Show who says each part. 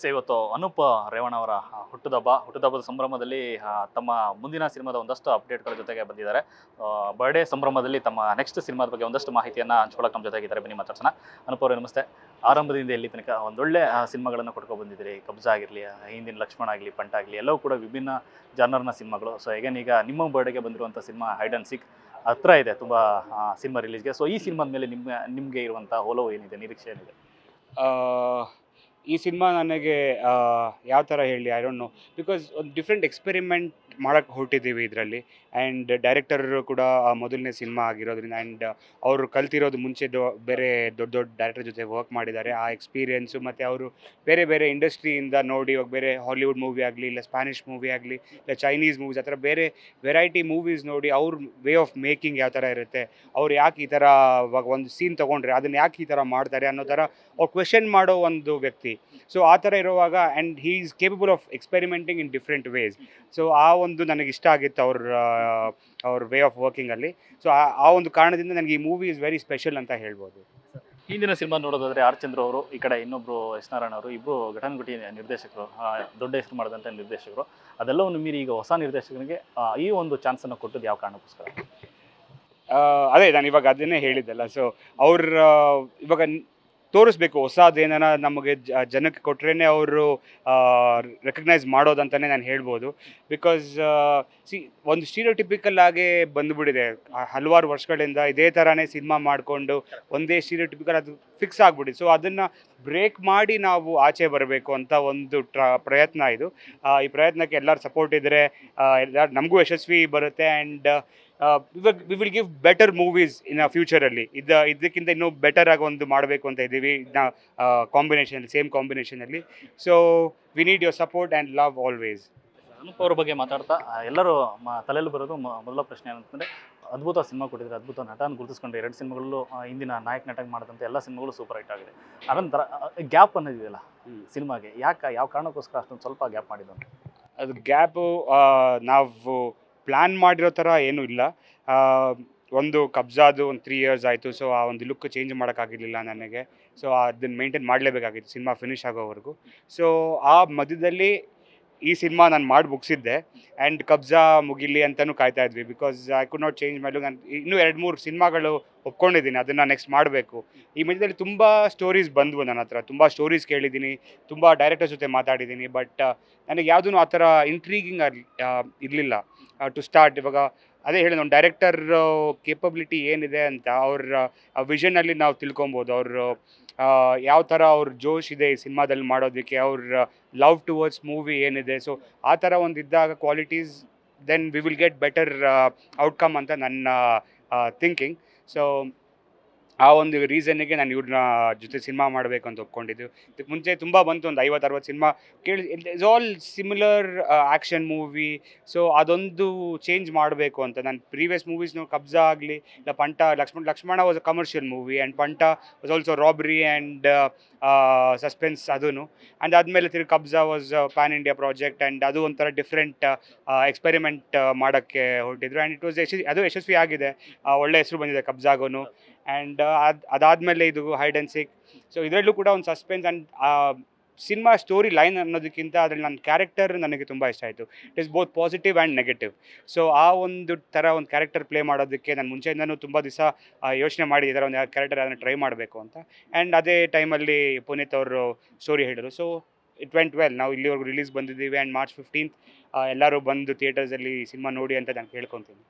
Speaker 1: So ಇವತ್ತು ಅನೂಪ್ ರೇವಣ್ಣ ಅವರ ಹುಟ್ಟುಹಬ್ಬದ ಸಂಭ್ರಮದಲ್ಲಿ ತಮ್ಮ ಮುಂದಿನ ಸಿನಿಮಾದ ಒಂದಷ್ಟು ಅಪ್ಡೇಟ್ಗಳ ಜೊತೆಗೆ ಬಂದಿದ್ದಾರೆ. ಬರ್ಡೇ ಸಂಭ್ರಮದಲ್ಲಿ ತಮ್ಮ ನೆಕ್ಸ್ಟ್ ಸಿನಿಮಾದ ಬಗ್ಗೆ ಒಂದಷ್ಟು ಮಾಹಿತಿಯನ್ನು ಹಂಚ್ಕೊಳ್ಳೋಕೆ ನಮ್ಮ ಜೊತೆಗಿದ್ದಾರೆ. ಬನ್ನಿ ಮಾತಾಡ್ಸೋಣ. ಅನೂಪ್ ಅವರೇ ನಮಸ್ತೆ. ಆರಂಭದಿಂದ ಇಲ್ಲಿ ತನಕ ಒಂದೊಳ್ಳೆ ಸಿನಿಮಾಗಳನ್ನು ಕೊಟ್ಕೊಂಡು ಬಂದಿದ್ದೀರಿ. ಕಬ್ಜಾ ಆಗಿರಲಿ, ಹಿಂದಿನ ಲಕ್ಷ್ಮಣ ಆಗಲಿ, ಪಂಟ ಆಗಲಿ, ಎಲ್ಲವೂ ಕೂಡ ವಿಭಿನ್ನ ಜಾನರ್ನ ಸಿನಿಮಾಗಳು. ಸೊ ಈಗ ನಿಮ್ಮ ಬರ್ಡೇಗೆ ಬಂದಿರುವಂಥ ಸಿನಿಮಾ ಹೈಡ್ ಆ್ಯಂಡ್ ಸೀಕ್ ಹತ್ರ ಇದೆ ತುಂಬ ಸಿನಿಮಾ ರಿಲೀಸ್ಗೆ. ಸೊ ಈ ಸಿನಿಮಾದ ಮೇಲೆ ನಿಮಗೆ ಇರುವಂಥ ಒಲವು ಏನಿದೆ, ನಿರೀಕ್ಷೆ ಏನಿದೆ?
Speaker 2: ಈ ಸಿನಿಮಾ ನನಗೆ ಯಾವ ಥರ ಹೇಳಿ, ಐ ಡೋಂಟ್ ನೋ, ಬಿಕಾಸ್ ಒಂದು ಡಿಫ್ರೆಂಟ್ ಎಕ್ಸ್ಪೆರಿಮೆಂಟ್ ಮಾಡೋಕ್ಕೆ ಹೊರಟಿದ್ದೀವಿ ಇದರಲ್ಲಿ. ಆ್ಯಂಡ್ ಡೈರೆಕ್ಟರ್ ಕೂಡ ಮೊದಲನೇ ಸಿನಿಮಾ ಆಗಿರೋದ್ರಿಂದ, ಆ್ಯಂಡ್ ಅವರು ಕಲ್ತಿರೋದು ಮುಂಚೆ ಬೇರೆ ದೊಡ್ಡ ದೊಡ್ಡ ಡೈರೆಕ್ಟರ್ ಜೊತೆ ವರ್ಕ್ ಮಾಡಿದ್ದಾರೆ. ಆ ಎಕ್ಸ್ಪೀರಿಯೆನ್ಸು ಮತ್ತು ಅವರು ಬೇರೆ ಬೇರೆ ಇಂಡಸ್ಟ್ರಿಯಿಂದ ನೋಡಿ, ಇವಾಗ ಬೇರೆ ಹಾಲಿವುಡ್ ಮೂವಿ ಆಗಲಿ, ಇಲ್ಲ ಸ್ಪ್ಯಾನಿಷ್ ಮೂವಿ ಆಗಲಿ, ಇಲ್ಲ ಚೈನೀಸ್ ಮೂವೀಸ್, ಆ ಥರ ಬೇರೆ ವೆರೈಟಿ ಮೂವೀಸ್ ನೋಡಿ ಅವ್ರ ವೇ ಆಫ್ ಮೇಕಿಂಗ್ ಯಾವ ಥರ ಇರುತ್ತೆ, ಅವ್ರು ಯಾಕೆ ಈ ಥರ ಇವಾಗ ಒಂದು ಸೀನ್ ತೊಗೊಂಡ್ರೆ ಅದನ್ನು ಯಾಕೆ ಈ ಥರ ಮಾಡ್ತಾರೆ ಅನ್ನೋ ಥರ ಅವ್ರು ಕ್ವೆಶನ್ ಮಾಡೋ ಒಂದು ವ್ಯಕ್ತಿ. ಸೊ ಆ ಥರ ಇರುವಾಗ, and he is capable of experimenting in different ways. So ಆ ಒಂದು ನನಗೆ ಇಷ್ಟ ಆಗಿತ್ತು ಅವ್ರ ವೇ ಆಫ್ ವರ್ಕಿಂಗಲ್ಲಿ. ಸೊ ಆ ಒಂದು ಕಾರಣದಿಂದ ನನಗೆ ಈ ಮೂವಿ ಇಸ್ ವೆರಿ ಸ್ಪೆಷಲ್ ಅಂತ ಹೇಳ್ಬೋದು.
Speaker 1: ಹಿಂದಿನ ಸಿನಿಮಾ ನೋಡೋದಾದ್ರೆ ಆರ್ ಚಂದ್ರ ಅವರು, ಈ ಕಡೆ ಇನ್ನೊಬ್ರು ಎಸ್ ನಾರಾಯಣ ಅವರು, ಇಬ್ಬರು ಘಟಾನುಘಟಿ ನಿರ್ದೇಶಕರು, ದೊಡ್ಡ ಹೆಸರು ಮಾಡಿದಂಥ ನಿರ್ದೇಶಕರು. ಅದೆಲ್ಲವನ್ನು ಮೀರಿ ಈಗ ಹೊಸ ನಿರ್ದೇಶಕನಿಗೆ ಈ ಒಂದು ಚಾನ್ಸನ್ನು ಕೊಟ್ಟದ್ದು ಯಾವ ಕಾರಣಕ್ಕೋಸ್ಕರ?
Speaker 2: ಅದೇ ನಾನು ಇವಾಗ ಅದನ್ನೇ ಹೇಳಿದ್ದಲ್ಲ. ಸೊ ಅವ್ರ ಇವಾಗ ತೋರಿಸ್ಬೇಕು ಹೊಸದೇನ ನಮಗೆ ಜನಕ್ಕೆ ಕೊಟ್ರೇ ಅವರು ರೆಕಗ್ನೈಸ್ ಮಾಡೋದಂತಲೇ ನಾನು ಹೇಳ್ಬೋದು. ಬಿಕಾಸ್ ಒಂದು ಸ್ಟೀರಿಯೋಟಿಪಿಕಲ್ ಆಗೇ ಬಂದುಬಿಟ್ಟಿದೆ. ಹಲವಾರು ವರ್ಷಗಳಿಂದ ಇದೇ ಥರನೇ ಸಿನಿಮಾ ಮಾಡಿಕೊಂಡು ಒಂದೇ ಸ್ಟೀರಿಯೋಟಿಪಿಕಲ್ ಅದು ಫಿಕ್ಸ್ ಆಗಿಬಿಟ್ಟಿದೆ. ಸೊ ಅದನ್ನು ಬ್ರೇಕ್ ಮಾಡಿ ನಾವು ಆಚೆ ಬರಬೇಕು ಅಂತ ಒಂದು ಪ್ರಯತ್ನ ಇದು. ಈ ಪ್ರಯತ್ನಕ್ಕೆ ಎಲ್ಲರ ಸಪೋರ್ಟ್ ಇದ್ದರೆ ಎಲ್ಲರೂ ನಮಗೂ ಯಶಸ್ವಿ ಬರುತ್ತೆ. And we will give better movies in ಫ್ಯೂಚರಲ್ಲಿ. ಇದಕ್ಕಿಂತ ಇನ್ನೂ ಬೆಟರ್ ಆಗಿ ಒಂದು ಮಾಡಬೇಕು ಅಂತ ಇದ್ದೀವಿ ಕಾಂಬಿನೇಷನ್, ಸೇಮ್ ಕಾಂಬಿನೇಷನಲ್ಲಿ. So we need your support and love always.
Speaker 1: Anup ಅವ್ರ ಬಗ್ಗೆ ಮಾತಾಡ್ತಾ ಎಲ್ಲರೂ ತಲೆಯಲ್ಲಿ ಬರೋದು ಮೊದಲ ಪ್ರಶ್ನೆ ಏನಂತಂದರೆ, ಅದ್ಭುತ ಸಿನಿಮಾ ಕೊಟ್ಟಿದ್ದಾರೆ, ಅದ್ಭುತ ನಟನ ಗುರುತಿಸ್ಕೊಂಡ್ರೆ. 2 ಸಿನಿಮಾಗಳಲ್ಲೂ ಹಿಂದಿನ ನಟಗೆ ಮಾಡಿದಂಥ ಎಲ್ಲ ಸಿನಿಮಾಗಳು ಸೂಪರ್ ಹಿಟ್ ಆಗಿದೆ. ಅನಂತರ ಗ್ಯಾಪ್ ಅನ್ನೋದಿದೆಯಲ್ಲ ಸಿನಿಮಾಗೆ, ಯಾವ ಕಾರಣಕ್ಕೋಸ್ಕರ ಅಷ್ಟೊಂದು ಸ್ವಲ್ಪ ಗ್ಯಾಪ್ ಮಾಡಿದ್ದು?
Speaker 2: ಅದು ಗ್ಯಾಪು ನಾವು ಪ್ಲ್ಯಾನ್ ಮಾಡಿರೋ ಥರ ಏನೂ ಇಲ್ಲ. ಒಂದು ಕಬ್ಜಾದು ಒಂದು 3 years ಆಯಿತು. ಸೊ ಆ ಒಂದು ಲುಕ್ ಚೇಂಜ್ ಮಾಡೋಕ್ಕಾಗಿರಲಿಲ್ಲ ನನಗೆ. ಸೊ ಅದನ್ನು ಮೇಂಟೈನ್ ಮಾಡಲೇಬೇಕಾಗಿತ್ತು ಸಿನಿಮಾ ಫಿನಿಷ್ ಆಗೋವರೆಗೂ. ಸೊ ಆ ಮಧ್ಯದಲ್ಲಿ ಈ ಸಿನಿಮಾ ನಾನು ಮಾಡಿ ಮುಗಿಸಿದ್ದೆ. ಆ್ಯಂಡ್ ಕಬ್ಜಾ ಮುಗಿಲಿ ಅಂತಲೂ ಕಾಯ್ತಾ ಇದ್ವಿ. Because I could not change my look. ನಾನು ಇನ್ನೂ 2-3 ಸಿನಿಮಾಗಳು ಒಪ್ಕೊಂಡಿದ್ದೀನಿ, ಅದನ್ನು ನೆಕ್ಸ್ಟ್ ಮಾಡಬೇಕು. ಈ ಮಧ್ಯದಲ್ಲಿ ತುಂಬ ಸ್ಟೋರೀಸ್ ಬಂದವು ನನ್ನ ಹತ್ರ, ತುಂಬ ಸ್ಟೋರೀಸ್ ಕೇಳಿದ್ದೀನಿ, ತುಂಬ ಡೈರೆಕ್ಟರ್ ಜೊತೆ ಮಾತಾಡಿದ್ದೀನಿ. ಬಟ್ ನನಗೆ ಯಾವುದೂ ಆ ಥರ ಇಂಟ್ರೀಗಿಂಗ್ ಇರಲಿಲ್ಲ ಟು ಸ್ಟಾರ್ಟ್. ಇವಾಗ ಅದೇ ಹೇಳಿದ ಒಂದು ಡೈರೆಕ್ಟರ್ ಕೇಪಬಿಲಿಟಿ ಏನಿದೆ ಅಂತ ಅವ್ರ ವಿಷನಲ್ಲಿ ನಾವು ತಿಳ್ಕೊಬೋದು. ಅವರು ಯಾವ ಥರ ಅವ್ರ ಜೋಶ್ ಇದೆ ಈ ಸಿನಿಮಾದಲ್ಲಿ ಮಾಡೋದಕ್ಕೆ, ಅವ್ರ ಲವ್ ಟುವರ್ಡ್ಸ್ ಮೂವಿ ಏನಿದೆ. ಸೊ ಆ ಥರ ಒಂದು ಇದ್ದಾಗ qualities, then we will get better outcome ಅಂತ ನನ್ನ ಥಿಂಕಿಂಗ್. ಸೊ ಆ ಒಂದು ರೀಸನ್ನಿಗೆ ನಾನು ಇವ್ರನ್ನ ಜೊತೆ ಸಿನಿಮಾ ಮಾಡಬೇಕು ಅಂತ ಒಪ್ಕೊಂಡಿದ್ದು. ಇದಕ್ಕೆ ಮುಂಚೆ ತುಂಬ ಬಂತು, ಒಂದು 50-60 ಸಿನಿಮಾ ಕೇಳಿ, it's all similar action movie. So ಅದೊಂದು ಚೇಂಜ್ ಮಾಡಬೇಕು ಅಂತ ನಾನು ಪ್ರೀವಿಯಸ್ ಮೂವೀಸ್ನು ಕಬ್ಜಾ ಆಗಲಿ, ಇಲ್ಲ Panta, Lakshmana was a commercial movie, and Panta was also robbery and suspense ಅದೂ. ಆ್ಯಂಡ್ ಆದಮೇಲೆ ತಿರುಗಿ Kabzaa was pan India project, and ಅದು ಒಂಥರ ಡಿಫ್ರೆಂಟ್ ಎಕ್ಸ್ಪೆರಿಮೆಂಟ್ ಮಾಡೋಕ್ಕೆ ಹೊರಟಿದ್ರು. ಆ್ಯಂಡ್ ಇಟ್ ವಾಸ್ ಅದು ಯಶಸ್ವಿ ಆಗಿದೆ. ಒಳ್ಳೆ ಹೆಸರು ಬಂದಿದೆ ಕಬ್ಜಾಗೂ. ಆ್ಯಂಡ್ ಅದಾದಮೇಲೆ ಇದು ಹೈಡ್ ಆ್ಯಂಡ್ ಸೀಕ್. ಸೊ ಇದರಲ್ಲೂ ಕೂಡ ಒಂದು suspense and cinema story line ಅನ್ನೋದಕ್ಕಿಂತ ಅದರಲ್ಲಿ ನನ್ನ ಕ್ಯಾರೆಕ್ಟರ್ ನನಗೆ ತುಂಬ ಇಷ್ಟ ಆಯಿತು. It is both positive and negative. So ಆ ಒಂದು ಥರ ಒಂದು ಕ್ಯಾರೆಕ್ಟರ್ ಪ್ಲೇ ಮಾಡೋದಕ್ಕೆ ನಾನು ಮುಂಚೆಯಿಂದನೂ ತುಂಬ ದಿವಸ ಯೋಚನೆ ಮಾಡಿ ಈ ಥರ ಒಂದು ಕ್ಯಾರೆಕ್ಟರ್ ಅದನ್ನು ಟ್ರೈ ಮಾಡಬೇಕು ಅಂತ. ಆ್ಯಂಡ್ ಅದೇ ಟೈಮಲ್ಲಿ ಪುನೀತ್ ಅವರು ಸ್ಟೋರಿ ಹೇಳಿದರು. So it went well. ನಾವು ಇಲ್ಲಿವರೆಗೂ ರಿಲೀಸ್ ಬಂದಿದ್ದೀವಿ. ಆ್ಯಂಡ್ March 15th ಎಲ್ಲರೂ ಬಂದು ಥಿಯೇಟರ್ಸಲ್ಲಿ ಸಿನಿಮಾ ನೋಡಿ ಅಂತ ನಾನು ಕೇಳ್ಕೊತೀನಿ.